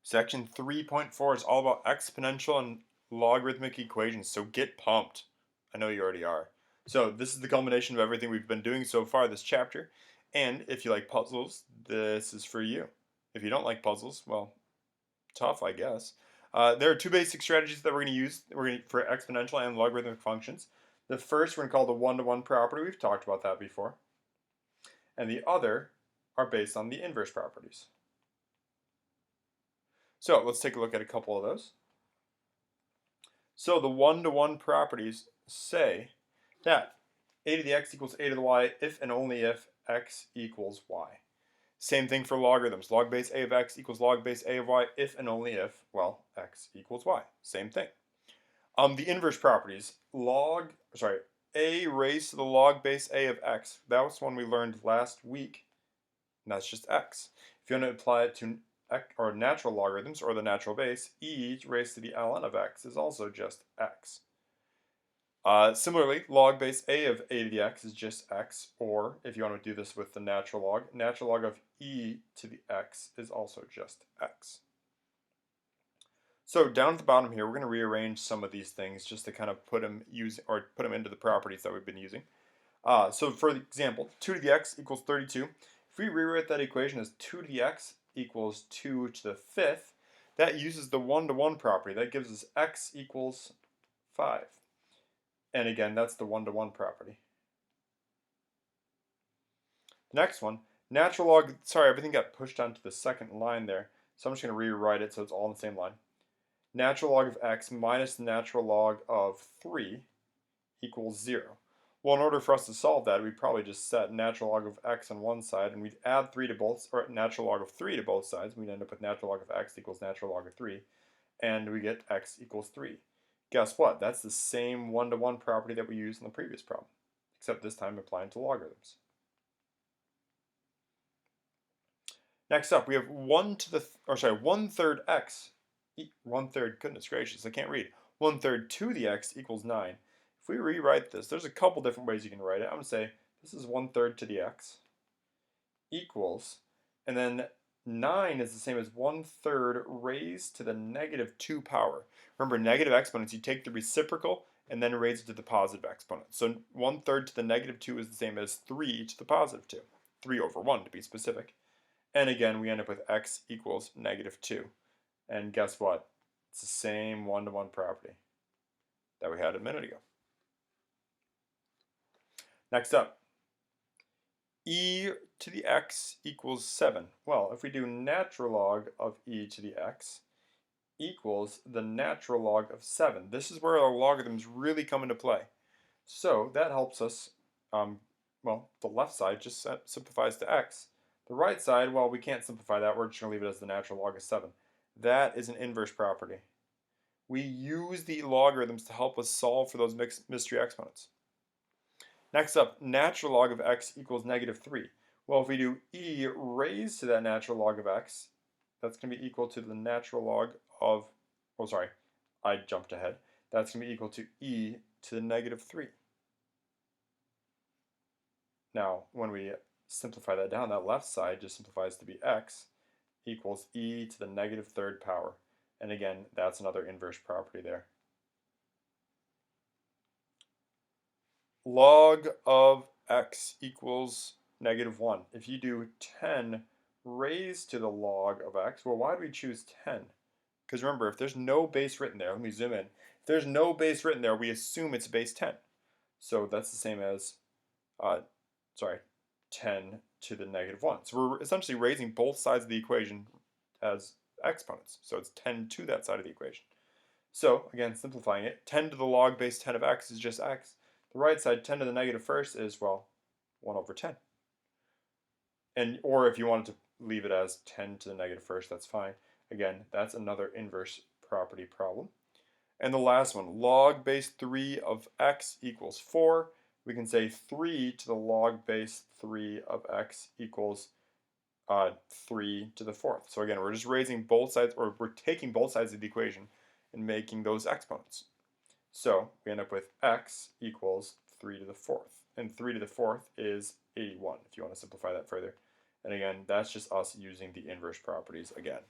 Section 3.4 is all about exponential and logarithmic equations, so get pumped. I know you already are. So this is the culmination of everything we've been doing so far this chapter, and if you like puzzles, this is for you. If you don't like puzzles, well, tough, I guess. There are two basic strategies that we're going to use for exponential and logarithmic functions. The first we're going to call the one-to-one property. We've talked about that before. And the other are based on the inverse properties. So let's take a look at a couple of those. So the one-to-one properties say that a to the x equals a to the y if and only if x equals y. Same thing for logarithms. Log base a of x equals log base a of y if and only if, well, x equals y. Same thing. The inverse properties, a raised to the log base a of x. That was one we learned last week, and that's just x. If you want to apply it to natural logarithms or the natural base, e raised to the ln of x is also just x. Similarly, log base a of a to the x is just x, or if you want to do this with the natural log of e to the x is also just x. So down at the bottom here, we're going to rearrange some of these things just to kind of put them into the properties that we've been using. So for example, 2 to the x equals 32. If we rewrite that equation as 2 to the x equals 2 to the fifth, that uses the one-to-one property. That gives us x equals 5. And again, that's the one-to-one property. The next one, natural log, sorry, everything got pushed onto the second line there. So I'm just going to rewrite it so it's all in the same line. Natural log of x minus the natural log of 3 equals 0. Well, in order for us to solve that, we'd probably just set natural log of x on one side, and we'd add 3 to both, or natural log of 3 to both sides. We'd end up with natural log of x equals natural log of 3, and we get x equals 3. Guess what? That's the same one-to-one property that we used in the previous problem, except this time applying to logarithms. Next up, we have 1/3 x. 1/3, goodness gracious, I can't read. 1/3 to the x equals 9. If we rewrite this, there's a couple different ways you can write it. I'm going to say this is 1/3 to the x equals, and then 9 is the same as 1/3 raised to the -2 power. Remember, negative exponents, you take the reciprocal and then raise it to the positive exponent. So 1/3 to the -2 is the same as 3 to the +2. 3 over 1 to be specific. And again, we end up with x equals -2. And guess what? It's the same one-to-one property that we had a minute ago. Next up, e to the x equals 7. Well, if we do natural log of e to the x equals the natural log of 7. This is where our logarithms really come into play. So that helps us, well, the left side just simplifies to x. The right side, well, we can't simplify that. We're just going to leave it as the natural log of 7. That is an inverse property. We use the logarithms to help us solve for those mystery exponents. Next up, natural log of x equals -3. Well, if we do e raised to that natural log of x, that's going to be equal to the natural log of, oh sorry, I jumped ahead. That's going to be equal to e to the -3. Now, when we simplify that down, that left side just simplifies to be x equals e to the -3rd power. And again, that's another inverse property there. Log of x equals -1. If you do 10 raised to the log of x, well, why do we choose 10? Because remember, if there's no base written there, let me zoom in. If there's no base written there, we assume it's base 10. So that's the same as, 10 to the -1. So we're essentially raising both sides of the equation as exponents. So it's 10 to that side of the equation. So again, simplifying it, 10 to the log base 10 of x is just x. The right side, 10 to the -1st is, well, 1 over 10. Or if you wanted to leave it as 10 to the -1st, that's fine. Again, that's another inverse property problem. And the last one, log base 3 of x equals 4. We can say 3 to the log base 3 of x equals 3 to the 4th. So again, we're just raising both sides, or we're taking both sides of the equation and making those exponents. So we end up with x equals 3 to the 4th. And 3 to the 4th is 81, if you want to simplify that further. And again, that's just us using the inverse properties again.